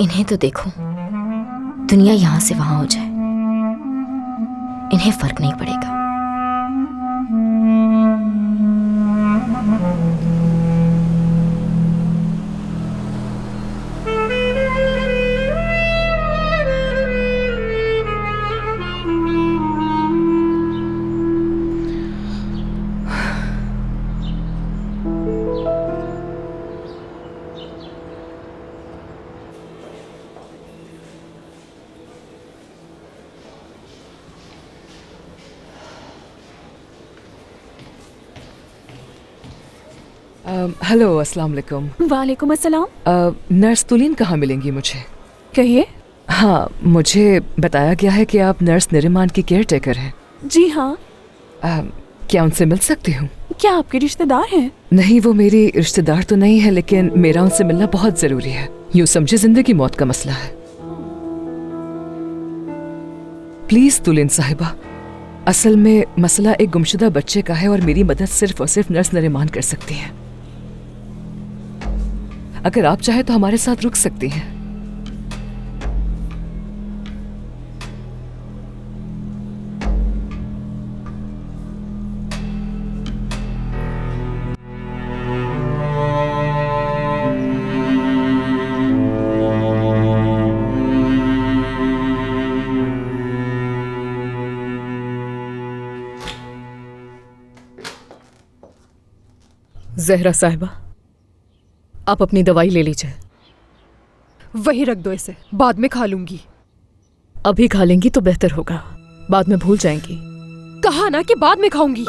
इन्हें तो देखो, दुनिया यहां से वहां हो जाए, इन्हें फर्क नहीं पड़ेगा। हेलो, अस्सलाम वालेकुम। वालेकुम अस्सलाम। नर्स तुलीन कहाँ मिलेंगी मुझे? कहिए। हाँ, मुझे बताया गया है कि आप नर्स नरिमान की केयर टेकर हैं। जी हाँ। क्या उनसे मिल सकती हूँ? क्या आपके रिश्तेदार हैं? नहीं, वो मेरी रिश्तेदार तो नहीं है, लेकिन मेरा उनसे मिलना बहुत जरूरी है। यूँ समझे जिंदगी मौत का मसला है। प्लीज तुलीन साहिबा, असल में मसला एक गुमशुदा बच्चे का है और मेरी मदद सिर्फ और सिर्फ नर्स नरिमान कर सकती है। अगर आप चाहे तो हमारे साथ रुक सकती हैं। जहरा साहिबा, आप अपनी दवाई ले लीजिए। वही रख दो इसे, बाद में खा लूंगी। अभी खा लेंगी तो बेहतर होगा, बाद में भूल जाएंगी। कहा ना कि बाद में खाऊंगी।